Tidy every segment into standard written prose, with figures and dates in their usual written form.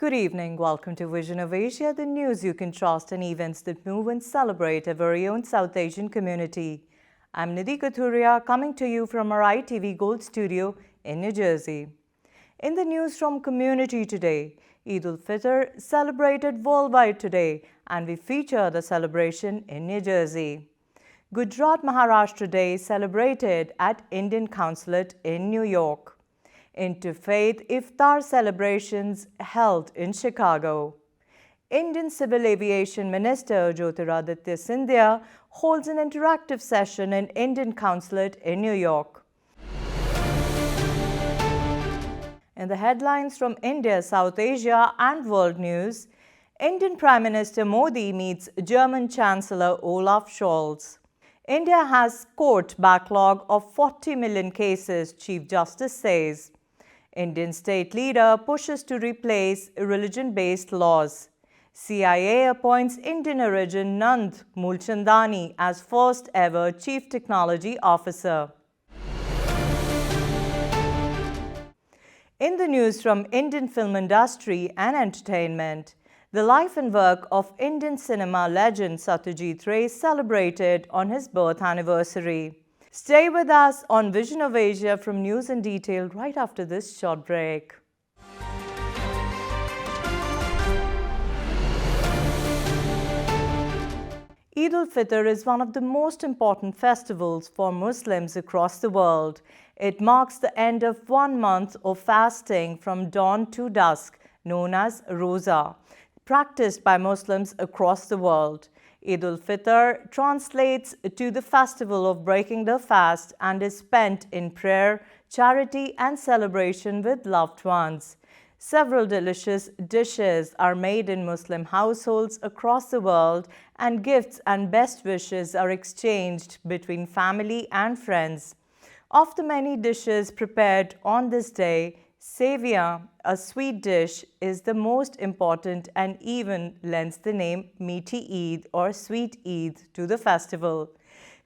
Good evening. Welcome to Vision of Asia, the news you can trust and events that move and celebrate our very own South Asian community. I'm Nidhi Kathuria, coming to you from our ITV Gold studio in New Jersey. In the news from community today, Eid ul-Fitr celebrated worldwide today, and we feature the celebration in New Jersey. Gujarat Maharashtra Day celebrated at Indian Consulate in New York. Interfaith Iftar celebrations held in Chicago. Indian Civil Aviation Minister Jyotiraditya Scindia holds an interactive session in Indian Consulate in New York. In the headlines from India, South Asia and world news, Indian Prime Minister Modi meets German Chancellor Olaf Scholz. India has court backlog of 40 million cases, Chief Justice says. Indian state leader pushes to replace religion-based laws. CIA appoints Indian origin Nand Mulchandani as first ever Chief Technology Officer. In the news from Indian film industry and entertainment, the life and work of Indian cinema legend Satyajit Ray celebrated on his birth anniversary. Stay with us on Vision of Asia from News in Detail right after this short break. Eid ul-Fitr is one of the most important festivals for Muslims across the world. It marks the end of 1 month of fasting from dawn to dusk, known as Roza, practiced by Muslims across the world. Eid ul-Fitr translates to the festival of breaking the fast and is spent in prayer, charity, and celebration with loved ones. Several delicious dishes are made in Muslim households across the world, and gifts and best wishes are exchanged between family and friends. Of the many dishes prepared on this day, Sevia, a sweet dish, is the most important and even lends the name Meaty Eid or Sweet Eid to the festival.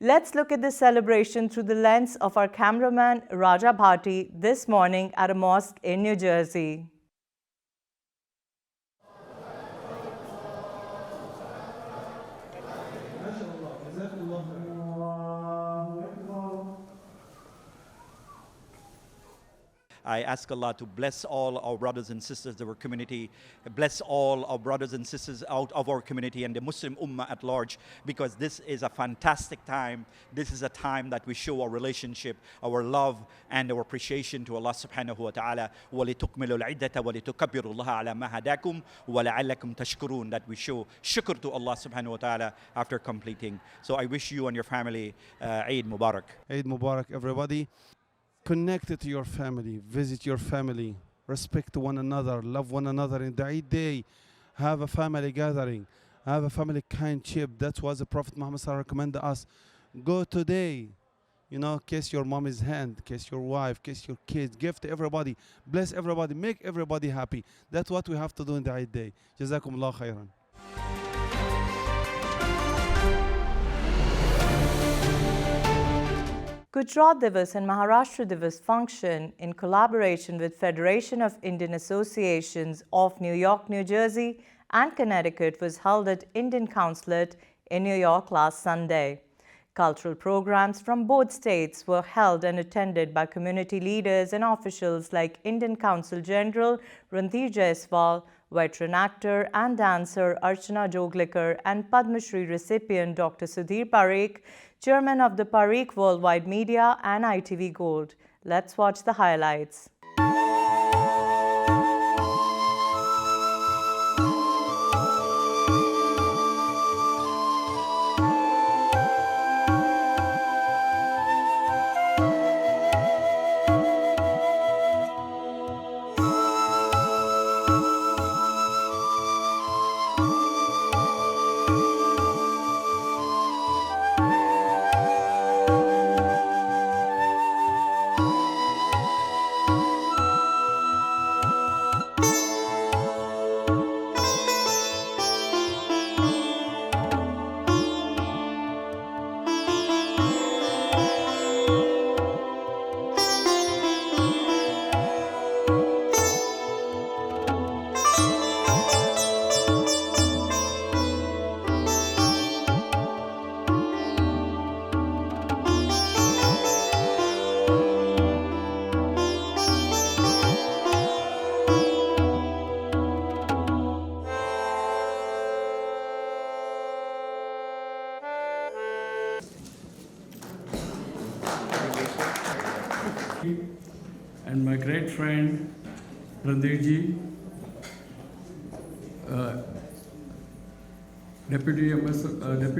Let's look at the celebration through the lens of our cameraman Raja Bhati this morning at a mosque in New Jersey. I ask Allah to bless all our brothers and sisters of our community, bless all our brothers and sisters out of our community and the Muslim Ummah at large, because this is a fantastic time. This is a time that we show our relationship, our love, and our appreciation to Allah subhanahu wa ta'ala. وَلِتُكْمِلُوا الْعِدَّةَ وَلِتُكَبِّرُوا اللَّهَ عَلَى مَا هَدَاكُمْ وَلَعَلَّكُمْ تَشْكُرُونَ, that we show shukr to Allah subhanahu wa ta'ala after completing. So I wish you and your family Eid Mubarak. Eid Mubarak, everybody. Connect to your family, visit your family, respect one another, love one another in the Eid day. Have a family gathering, have a family kindship. That's what the Prophet Muhammad recommended us. Go today, kiss your mommy's hand, kiss your wife, kiss your kids, give to everybody, bless everybody, make everybody happy. That's what we have to do in the Eid day. Jazakumullah khairan. Gujarat Divas and Maharashtra Divas function in collaboration with Federation of Indian Associations of New York, New Jersey and Connecticut was held at Indian Consulate in New York last Sunday. Cultural programs from both states were held and attended by community leaders and officials like Indian Consul General Randhir Jaiswal, veteran actor and dancer Archana Joglikar, and Padma Shri recipient Dr. Sudhir Parikh, chairman of the Parikh Worldwide Media and ITV Gold. Let's watch the highlights. my great friend Randirji, Deputy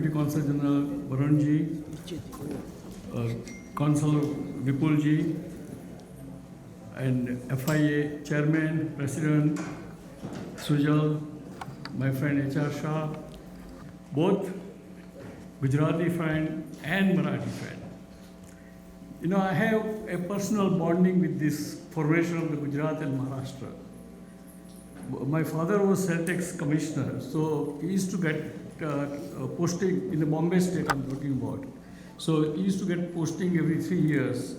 Consul General Varunji, Consul Vipulji, and FIA Chairman, President Sujal, my friend HR Shah, both Gujarati friend and Marathi friend. You know, I have a personal bonding with this formation of the Gujarat and Maharashtra. My father was Celtex commissioner, so he used to get posting in the Bombay state I'm talking about. So he used to get posting every 3 years,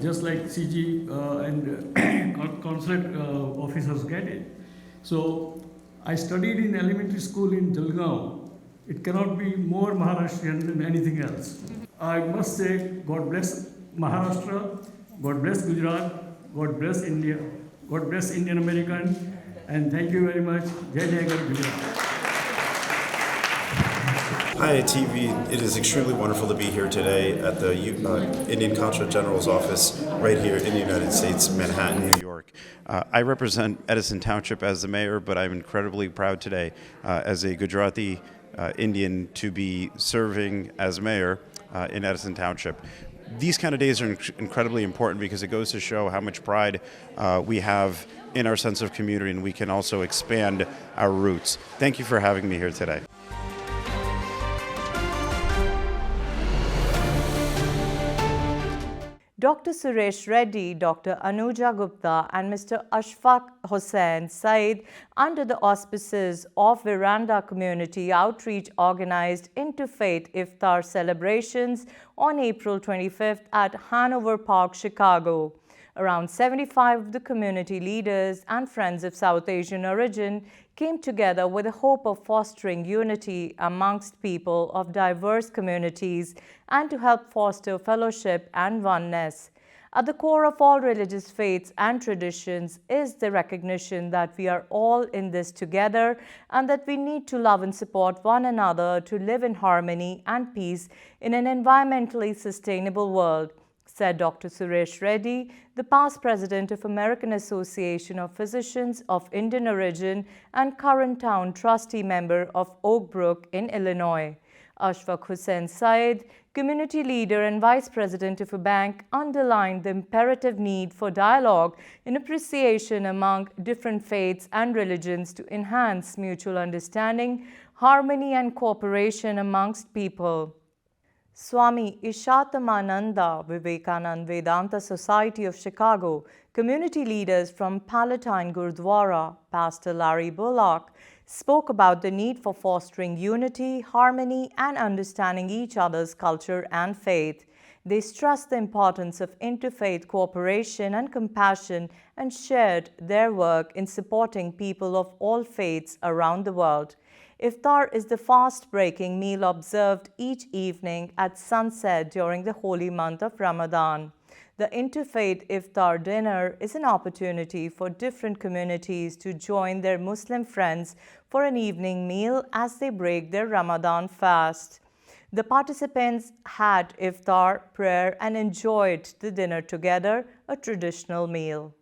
just like CG and consulate officers get it. So I studied in elementary school in Jalgaon. It cannot be more Maharashtrian than anything else. I must say, God bless Maharashtra, God bless Gujarat, God bless India, God bless Indian American, and thank you very much. Jai Jai Gar Gujarat. Hi, TV. It is extremely wonderful to be here today at the Indian Consulate General's office right here in the United States, Manhattan, New York. I represent Edison Township as the mayor, but I'm incredibly proud today as a Gujarati Indian to be serving as mayor in Edison Township. These kind of days are incredibly important because it goes to show how much pride we have in our sense of community, and we can also expand our roots. Thank you for having me here today. Dr. Suresh Reddy, Dr. Anuja Gupta, and Mr. Ashfaq Hussain Said, under the auspices of Veranda Community Outreach, organized Interfaith Iftar celebrations on April 25th at Hanover Park, Chicago. Around 75 of the community leaders and friends of South Asian origin came together with the hope of fostering unity amongst people of diverse communities and to help foster fellowship and oneness. At the core of all religious faiths and traditions is the recognition that we are all in this together and that we need to love and support one another to live in harmony and peace in an environmentally sustainable world, said Dr. Suresh Reddy, the past president of American Association of Physicians of Indian origin and current town trustee member of Oak Brook in Illinois. Ashfaq Hussain Said, community leader and vice president of a bank, underlined the imperative need for dialogue and appreciation among different faiths and religions to enhance mutual understanding, harmony and cooperation amongst people. Swami Ishatamananda Vivekanand Vedanta Society of Chicago, community leaders from Palatine Gurdwara, Pastor Larry Bullock, spoke about the need for fostering unity, harmony, and understanding each other's culture and faith. They stressed the importance of interfaith cooperation and compassion and shared their work in supporting people of all faiths around the world. Iftar is the fast-breaking meal observed each evening at sunset during the holy month of Ramadan. The Interfaith Iftar dinner is an opportunity for different communities to join their Muslim friends for an evening meal as they break their Ramadan fast. The participants had iftar, prayer, and enjoyed the dinner together, a traditional meal.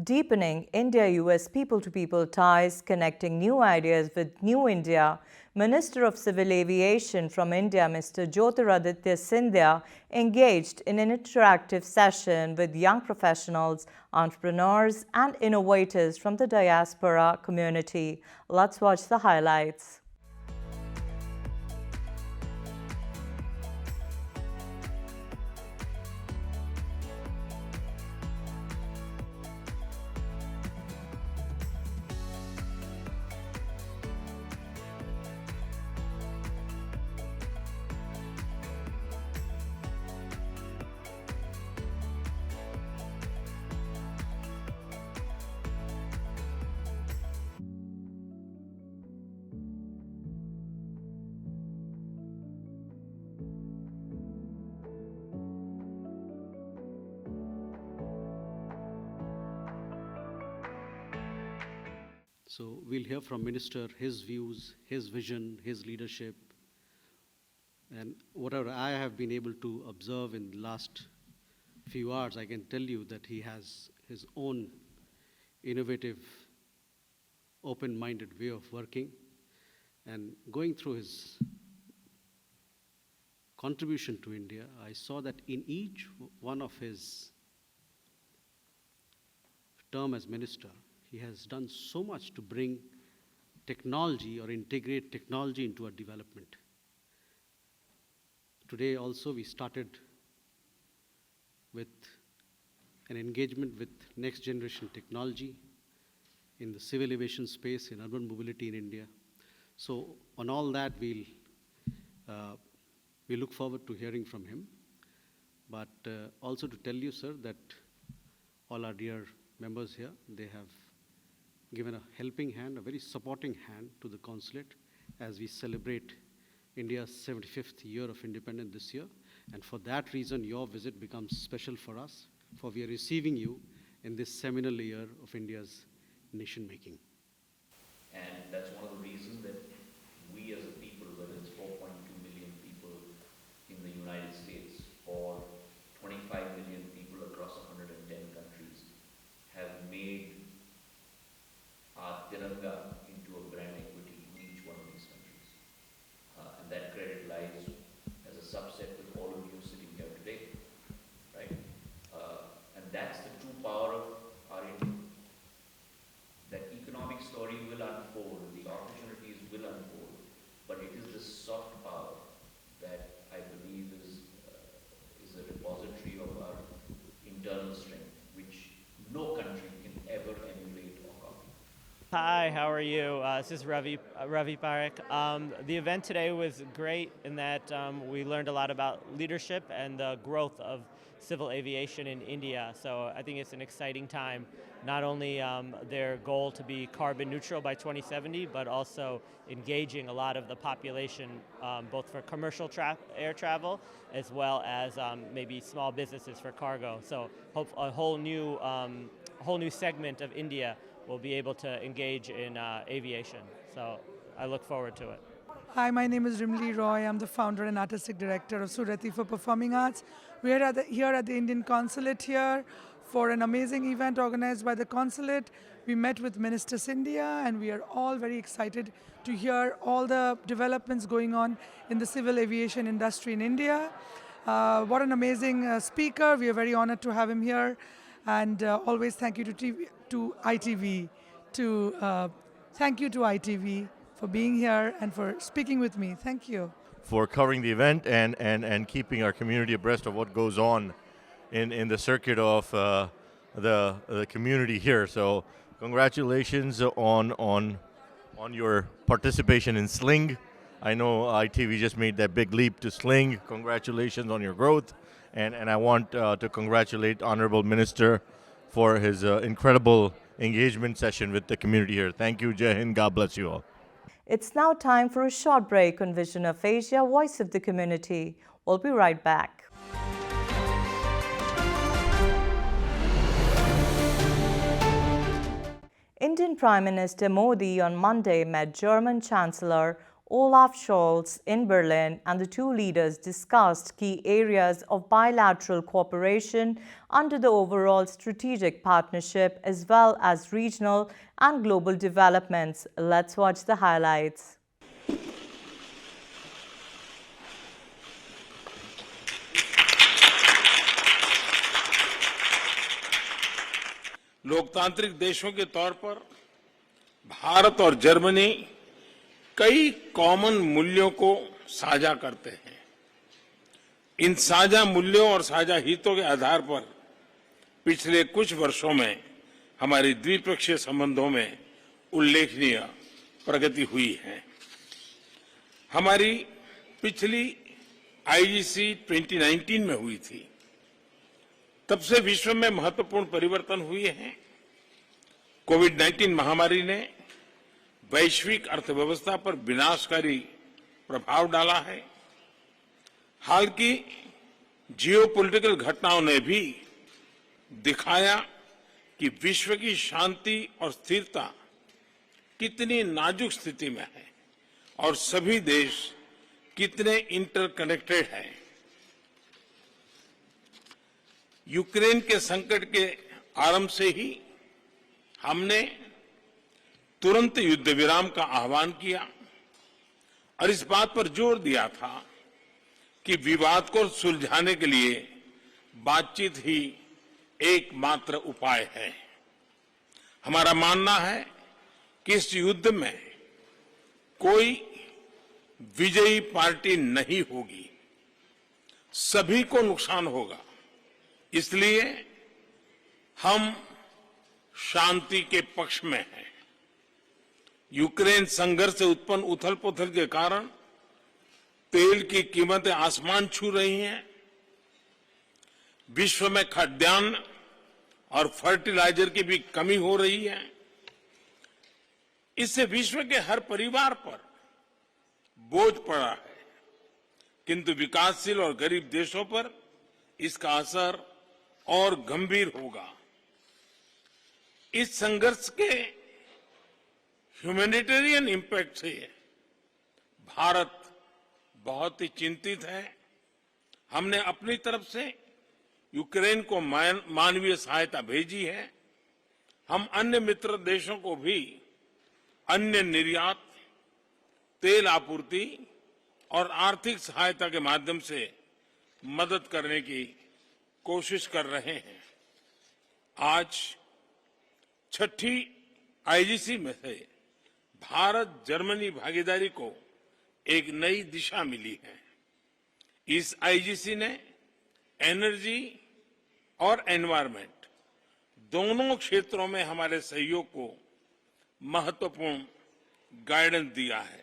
Deepening India-US people-to-people ties, connecting new ideas with New India, Minister of Civil Aviation from India, Mr. Jyotiraditya Scindia, engaged in an interactive session with young professionals, entrepreneurs, and innovators from the diaspora community. Let's watch the highlights. So we'll hear from Minister his views, his vision, his leadership, And whatever I have been able to observe in the last few hours, I can tell you that he has his own innovative, open-minded way of working. And going through his contribution to India, I saw that in each one of his term as minister, he has done so much to bring technology or integrate technology into our development. Today also we started with an engagement with next generation technology in the civil aviation space, in urban mobility in India. So on all that, we look forward to hearing from him. But also to tell you, sir, that all our dear members here, they have given a helping hand, a very supporting hand to the consulate as we celebrate India's 75th year of independence this year. And for that reason, your visit becomes special for us, for we are receiving you in this seminal year of India's nation-making. And that's one of the reasons that we as a people, whether it's 4.2 million people in the United States or 25 million people across 110 countries, have made our Tiranga into a brand equity in each one of these countries. And that credit lies as a subset with all of you sitting here today, right? And that's the true power of our India. That economic story will unfold, the opportunities will unfold, but it is the soft power that I believe is a repository of our internal strength, which no country can ever emulate or copy. Hi, how are you? This is Ravi Parekh. The event today was great in that we learned a lot about leadership and the growth of civil aviation in India. So I think it's an exciting time, not only their goal to be carbon neutral by 2070, but also engaging a lot of the population, both for commercial air travel, as well as maybe small businesses for cargo. So hope a whole new segment of India will be able to engage in aviation. So I look forward to it. Hi, my name is Rimli Roy. I'm the founder and artistic director of Surati for Performing Arts. We are here at the Indian Consulate here for an amazing event organized by the Consulate. We met with Minister Scindia, and we are all very excited to hear all the developments going on in the civil aviation industry in India. What an amazing speaker. We are very honored to have him here. And always thank you to ITV. Thank you to ITV for being here and for speaking with me. Thank you. For covering the event and keeping our community abreast of what goes on in the circuit of the community here. So congratulations on your participation in Sling. I know ITV just made that big leap to Sling. Congratulations on your growth. And I want to congratulate Honorable Minister for his incredible engagement session with the community here. Thank you, Jai Hind. God bless you all. It's now time for a short break on Vision of Asia, Voice of the Community. We'll be right back. Indian Prime Minister Modi on Monday met German Chancellor Olaf Scholz in Berlin, and the two leaders discussed key areas of bilateral cooperation under the overall strategic partnership, as well as regional and global developments. Let's watch the highlights. लोकतांत्रिक देशों के तौर पर भारत और Germany कई common मूल्यों को साझा करते हैं। इन साझा मूल्यों और साझा हितों के आधार पर पिछले कुछ वर्षों में हमारे द्विपक्षीय संबंधों में उल्लेखनीय प्रगति हुई है। हमारी पिछली आईजीसी 2019 में हुई थी। तब से विश्व में महत्वपूर्ण परिवर्तन हुए हैं। कोविड-19 महामारी ने वैश्विक अर्थव्यवस्था पर विनाशकारी प्रभाव डाला है। हाल की जियोपॉलिटिकल घटनाओं ने भी दिखाया कि विश्व की शांति और स्थिरता कितनी नाजुक स्थिति में है और सभी देश कितने इंटरकनेक्टेड हैं। यूक्रेन के संकट के आरंभ से ही हमने तुरंत युद्ध विराम का आह्वान किया और इस बात पर जोर दिया था कि विवाद को सुलझाने के लिए बातचीत ही एकमात्र उपाय है। हमारा मानना है कि इस युद्ध में कोई विजयी पार्टी नहीं होगी, सभी को नुकसान होगा। इसलिए हम शांति के पक्ष में हैं। यूक्रेन संघर्ष से उत्पन्न उथल-पुथल के कारण तेल की कीमतें आसमान छू रही हैं। विश्व में खाद्यान्न और फर्टिलाइजर की भी कमी हो रही है। इससे विश्व के हर परिवार पर बोझ पड़ा है, किंतु विकासशील और गरीब देशों पर इसका असर और गंभीर होगा। इस संघर्ष के ह्यूमैनिटेरियन इम्पैक्ट से भारत बहुत ही चिंतित है। हमने अपनी तरफ से यूक्रेन को मानवीय सहायता भेजी है। हम अन्य मित्र देशों को भी अन्य निर्यात, तेल आपूर्ति और आर्थिक सहायता के माध्यम से मदद करने की कोशिश कर रहे हैं। आज छठी आईजीसी में से भारत जर्मनी भागीदारी को एक नई दिशा मिली है। इस आईजीसी ने एनर्जी और एनवायरनमेंट दोनों क्षेत्रों में हमारे सहयोग को महत्वपूर्ण गाइडेंस दिया है।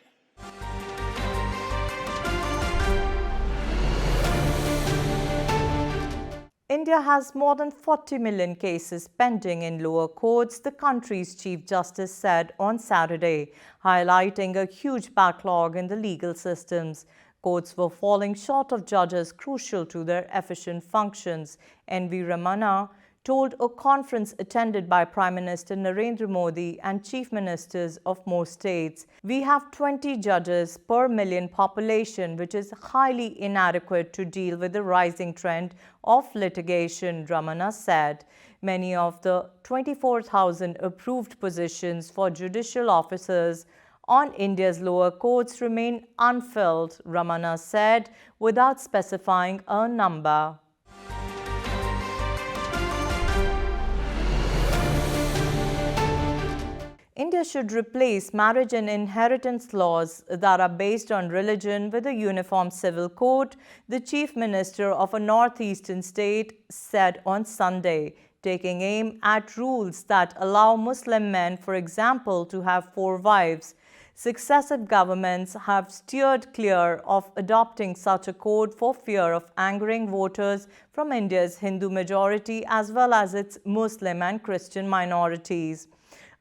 India has more than 40 million cases pending in lower courts, the country's Chief Justice said on Saturday, highlighting a huge backlog in the legal systems. Courts were falling short of judges crucial to their efficient functions. N.V. Ramana told a conference attended by Prime Minister Narendra Modi and Chief Ministers of most states. We have 20 judges per million population, which is highly inadequate to deal with the rising trend of litigation, Ramana said. Many of the 24,000 approved positions for judicial officers on India's lower courts remain unfilled, Ramana said, without specifying a number. India should replace marriage and inheritance laws that are based on religion with a uniform civil code, the Chief Minister of a northeastern state said on Sunday, taking aim at rules that allow Muslim men, for example, to have 4 wives. Successive governments have steered clear of adopting such a code for fear of angering voters from India's Hindu majority as well as its Muslim and Christian minorities.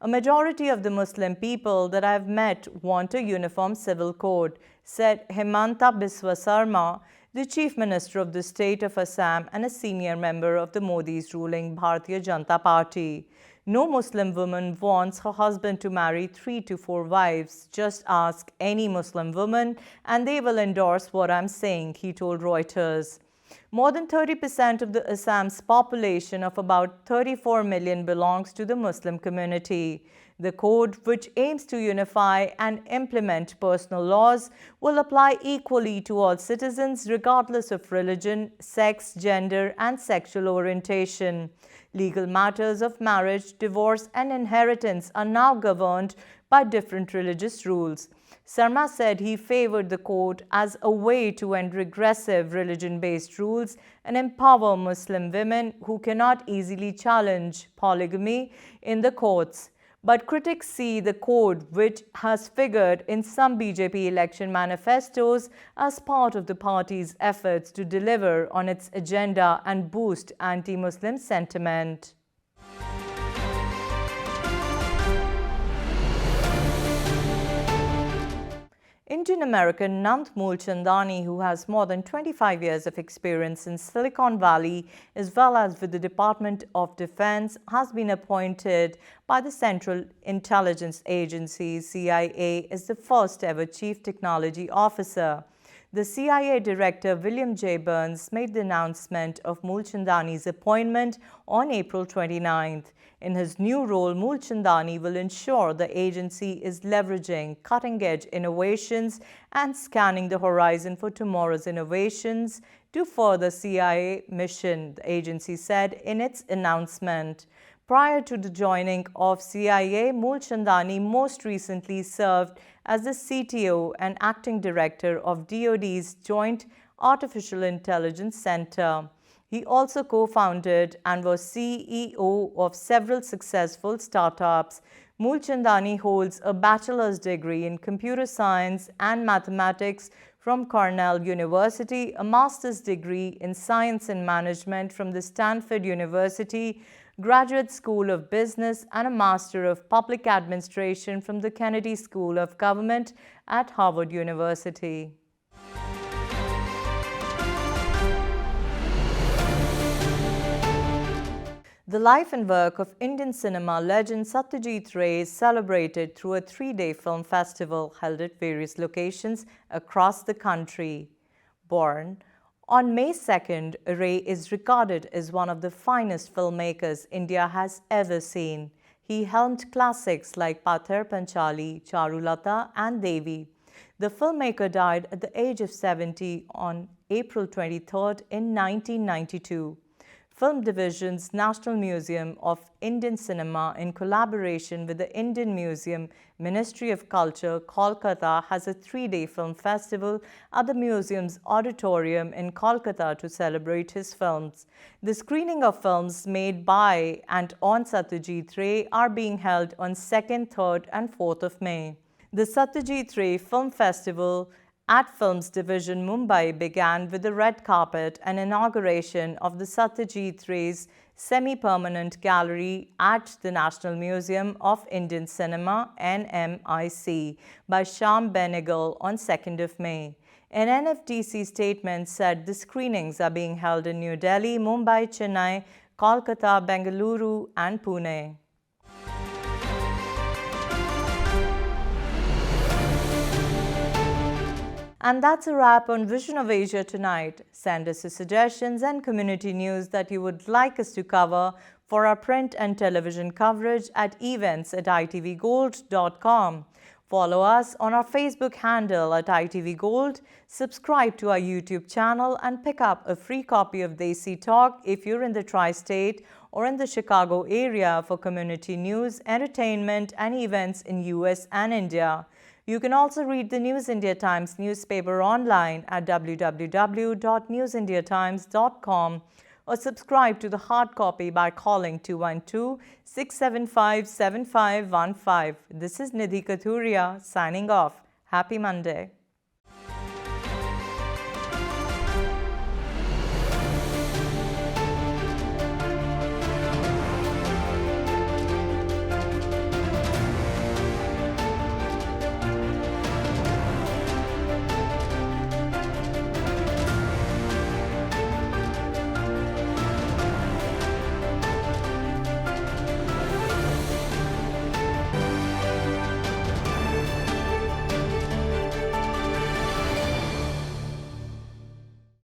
A majority of the Muslim people that I have met want a uniform civil code, said Himanta Biswa Sarma, the Chief Minister of the state of Assam and a senior member of the Modi's ruling Bharatiya Janata Party. No Muslim woman wants her husband to marry 3 to 4 wives. Just ask any Muslim woman and they will endorse what I'm saying, he told Reuters. More than 30% of the Assam's population of about 34 million belongs to the Muslim community. The code, which aims to unify and implement personal laws, will apply equally to all citizens regardless of religion, sex, gender, and sexual orientation. Legal matters of marriage, divorce, and inheritance are now governed by different religious rules. Sarma said he favored the code as a way to end regressive religion-based rules and empower Muslim women who cannot easily challenge polygamy in the courts. But critics see the code, which has figured in some BJP election manifestos, as part of the party's efforts to deliver on its agenda and boost anti-Muslim sentiment. Indian-American Nand Moolchandani, who has more than 25 years of experience in Silicon Valley as well as with the Department of Defense, has been appointed by the Central Intelligence Agency, CIA, as the first ever Chief Technology Officer. The CIA Director William J. Burns made the announcement of Moolchandani's appointment on April 29th. In his new role, Moolchandani will ensure the agency is leveraging cutting-edge innovations and scanning the horizon for tomorrow's innovations to further CIA mission, the agency said in its announcement. Prior to the joining of CIA, Moolchandani most recently served as the CTO and acting director of DoD's Joint Artificial Intelligence Center. He also co-founded and was CEO of several successful startups. Moolchandani holds a bachelor's degree in computer science and mathematics from Cornell University, a master's degree in science and management from the Stanford University Graduate School of Business, and a Master of Public Administration from the Kennedy School of Government at Harvard University. The life and work of Indian cinema legend Satyajit Ray is celebrated through a 3-day film festival held at various locations across the country. Born on May 2nd, Ray is regarded as one of the finest filmmakers India has ever seen. He helmed classics like Pather Panchali, Charulata and Devi. The filmmaker died at the age of 70 on April 23rd in 1992. Film Division's National Museum of Indian Cinema, in collaboration with the Indian Museum Ministry of Culture, Kolkata, has a 3-day film festival at the museum's auditorium in Kolkata to celebrate his films. The screening of films made by and on Satyajit Ray are being held on 2nd, 3rd and 4th of May. The Satyajit Ray Film Festival at Films Division, Mumbai began with the red carpet and inauguration of the Satyajit Ray's semi-permanent gallery at the National Museum of Indian Cinema (NMIC) by Shyam Benegal on 2nd of May. An NFDC statement said the screenings are being held in New Delhi, Mumbai, Chennai, Kolkata, Bengaluru and Pune. And that's a wrap on Vision of Asia tonight. Send us your suggestions and community news that you would like us to cover for our print and television coverage at events@itvgold.com. Follow us on our Facebook handle at ITVGold, subscribe to our YouTube channel and pick up a free copy of Desi Talk if you're in the Tri-State or in the Chicago area for community news, entertainment and events in US and India. You can also read the News India Times newspaper online at www.newsindiatimes.com or subscribe to the hard copy by calling 212-675-7515. This is Nidhi Kathuria signing off. Happy Monday.